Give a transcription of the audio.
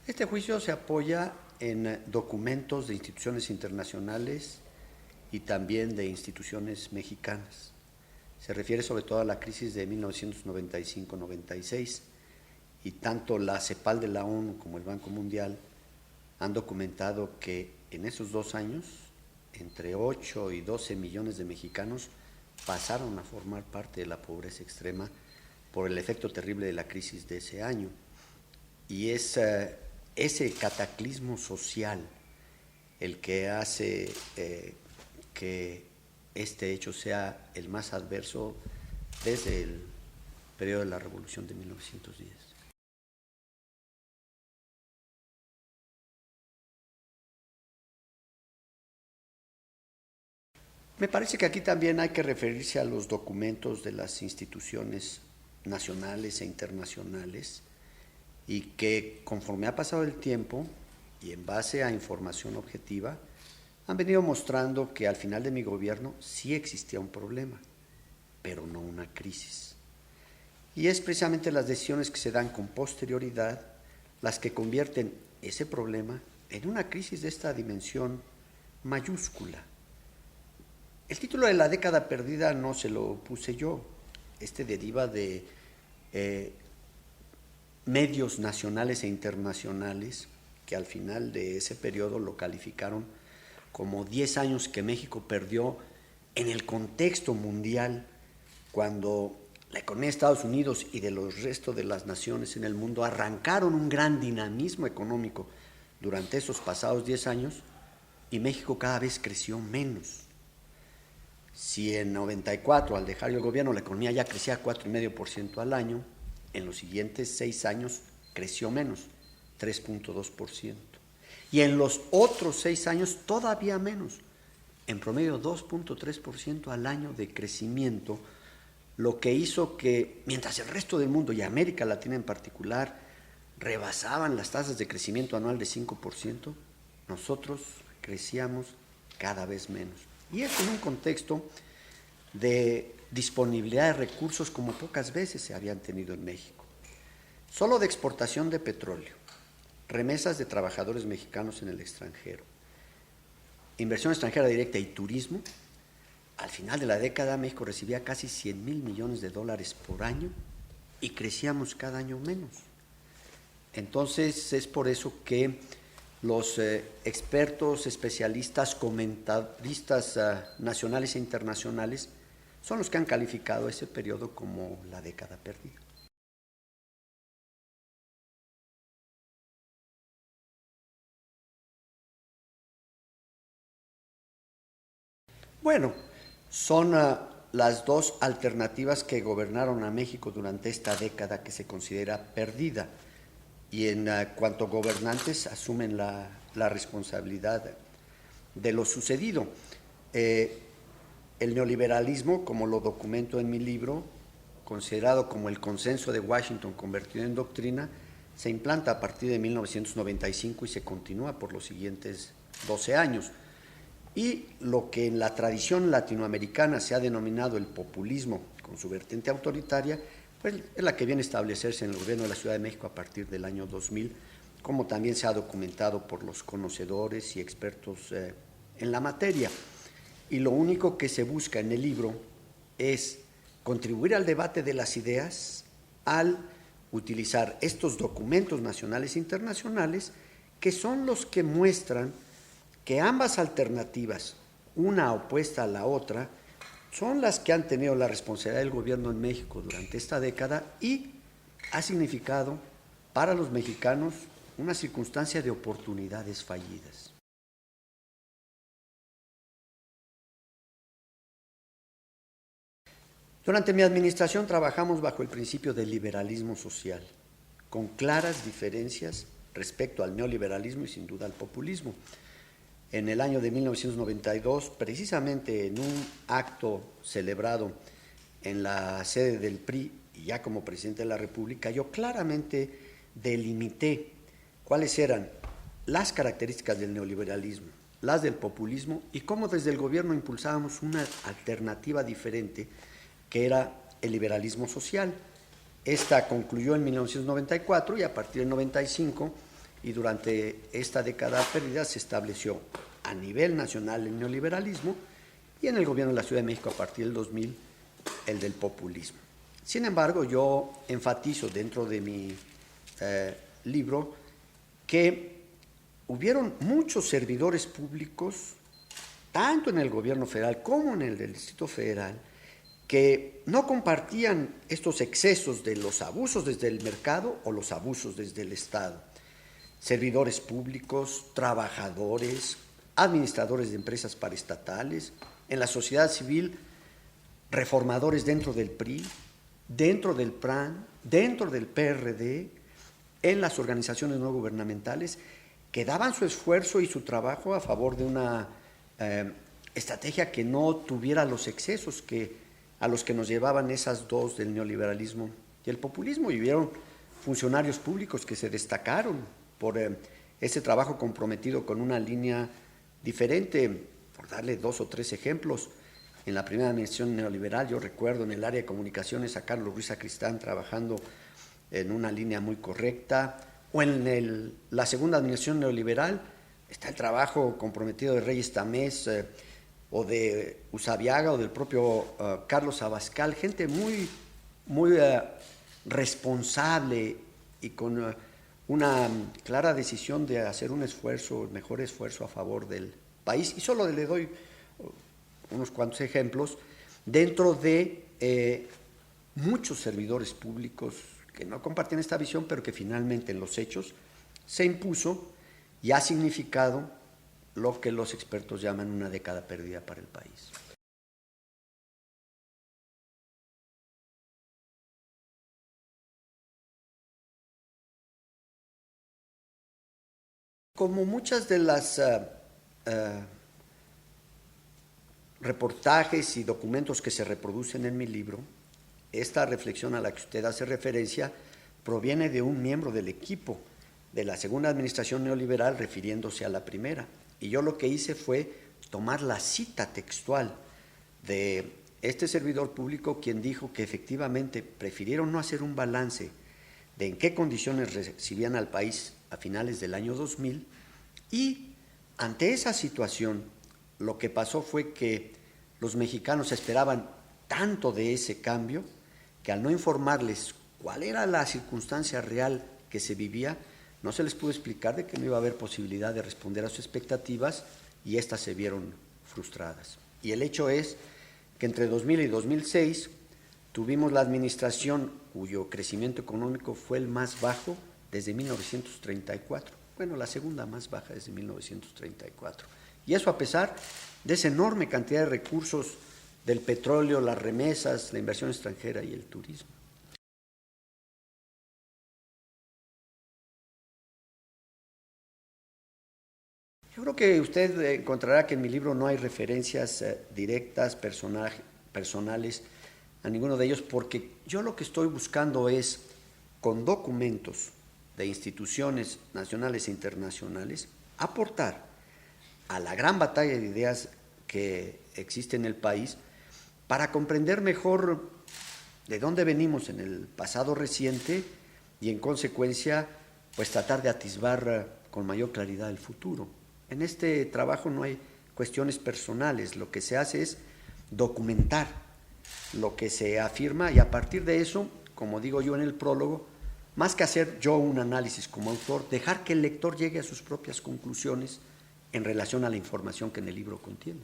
Este juicio se apoya en documentos de instituciones internacionales y también de instituciones mexicanas. Se refiere sobre todo a la crisis de 1995-96 y tanto la CEPAL de la ONU como el Banco Mundial han documentado que en esos 2 años entre 8 y 12 millones de mexicanos pasaron a formar parte de la pobreza extrema por el efecto terrible de la crisis de ese año. Y es ese cataclismo social el que hace que este hecho sea el más adverso desde el periodo de la Revolución de 1910. Me parece que aquí también hay que referirse a los documentos de las instituciones nacionales e internacionales y que conforme ha pasado el tiempo y en base a información objetiva, han venido mostrando que al final de mi gobierno sí existía un problema, pero no una crisis. Y es precisamente las decisiones que se dan con posterioridad las que convierten ese problema en una crisis de esta dimensión mayúscula. El título de la década perdida no se lo puse yo, deriva de medios nacionales e internacionales que al final de ese periodo lo calificaron como 10 años que México perdió en el contexto mundial, cuando la economía de Estados Unidos y de los restos de las naciones en el mundo arrancaron un gran dinamismo económico durante esos pasados 10 años y México cada vez creció menos. Si en 94, al dejar el gobierno, la economía ya crecía 4,5% al año, en los siguientes 6 años creció menos, 3,2%. Y en los otros 6 años todavía menos, en promedio 2,3% al año de crecimiento, lo que hizo que, mientras el resto del mundo y América Latina en particular rebasaban las tasas de crecimiento anual de 5%, nosotros crecíamos cada vez menos. Y esto en un contexto de disponibilidad de recursos como pocas veces se habían tenido en México. Solo de exportación de petróleo, remesas de trabajadores mexicanos en el extranjero, inversión extranjera directa y turismo, al final de la década México recibía casi 100,000 millones de dólares por año y crecíamos cada año menos. Entonces es por eso que los expertos, especialistas, comentaristas nacionales e internacionales son los que han calificado ese periodo como la década perdida. Bueno, son las dos alternativas que gobernaron a México durante esta década que se considera perdida y en cuanto gobernantes asumen la responsabilidad de lo sucedido. El neoliberalismo, como lo documento en mi libro, considerado como el consenso de Washington convertido en doctrina, se implanta a partir de 1995 y se continúa por los siguientes 12 años. Y lo que en la tradición latinoamericana se ha denominado el populismo con su vertiente autoritaria, pues es la que viene a establecerse en el gobierno de la Ciudad de México a partir del año 2000, como también se ha documentado por los conocedores y expertos en la materia. Y lo único que se busca en el libro es contribuir al debate de las ideas al utilizar estos documentos nacionales e internacionales que son los que muestran que ambas alternativas, una opuesta a la otra, son las que han tenido la responsabilidad del gobierno en México durante esta década y ha significado para los mexicanos una circunstancia de oportunidades fallidas. Durante mi administración trabajamos bajo el principio del liberalismo social, con claras diferencias respecto al neoliberalismo y sin duda al populismo. En el año de 1992, precisamente en un acto celebrado en la sede del PRI y ya como presidente de la República, yo claramente delimité cuáles eran las características del neoliberalismo, las del populismo y cómo desde el gobierno impulsábamos una alternativa diferente que era el liberalismo social. Esta concluyó en 1994 y a partir del 95 y durante esta década perdida se estableció a nivel nacional el neoliberalismo y en el gobierno de la Ciudad de México a partir del 2000 el del populismo. Sin embargo, yo enfatizo dentro de mi libro que hubieron muchos servidores públicos, tanto en el gobierno federal como en el del Distrito Federal, que no compartían estos excesos de los abusos desde el mercado o los abusos desde el Estado. Servidores públicos, trabajadores, administradores de empresas paraestatales, en la sociedad civil, reformadores dentro del PRI, dentro del PRAN, dentro del PRD, en las organizaciones no gubernamentales, que daban su esfuerzo y su trabajo a favor de una estrategia que no tuviera los excesos a los que nos llevaban esas dos del neoliberalismo y el populismo. Y hubieron funcionarios públicos que se destacaron por ese trabajo comprometido con una línea diferente. Por darle 2 o 3 ejemplos, en la primera administración neoliberal yo recuerdo en el área de comunicaciones a Carlos Ruiz Sacristán trabajando en una línea muy correcta, o en la segunda administración neoliberal está el trabajo comprometido de Reyes Tamés, o de Usabiaga o del propio Carlos Abascal, gente muy responsable y con una clara decisión de hacer un esfuerzo, el mejor esfuerzo a favor del país. Y solo le doy unos cuantos ejemplos dentro de muchos servidores públicos que no compartían esta visión, pero que finalmente en los hechos se impuso y ha significado lo que los expertos llaman una década perdida para el país. Como muchas de las reportajes y documentos que se reproducen en mi libro, esta reflexión a la que usted hace referencia proviene de un miembro del equipo de la segunda administración neoliberal refiriéndose a la primera. Y yo lo que hice fue tomar la cita textual de este servidor público, quien dijo que efectivamente prefirieron no hacer un balance de en qué condiciones recibían al país a finales del año 2000, y ante esa situación lo que pasó fue que los mexicanos esperaban tanto de ese cambio que al no informarles cuál era la circunstancia real que se vivía, no se les pudo explicar de que no iba a haber posibilidad de responder a sus expectativas y éstas se vieron frustradas. Y el hecho es que entre 2000 y 2006 tuvimos la administración cuyo crecimiento económico fue el más bajo desde 1934. Bueno, la segunda más baja desde 1934. Y eso a pesar de esa enorme cantidad de recursos del petróleo, las remesas, la inversión extranjera y el turismo. Yo creo que usted encontrará que en mi libro no hay referencias directas, personales a ninguno de ellos, porque yo lo que estoy buscando es, con documentos de instituciones nacionales e internacionales, aportar a la gran batalla de ideas que existe en el país para comprender mejor de dónde venimos en el pasado reciente y en consecuencia pues tratar de atisbar con mayor claridad el futuro. En este trabajo no hay cuestiones personales, lo que se hace es documentar lo que se afirma y a partir de eso, como digo yo en el prólogo, más que hacer yo un análisis como autor, dejar que el lector llegue a sus propias conclusiones en relación a la información que en el libro contiene.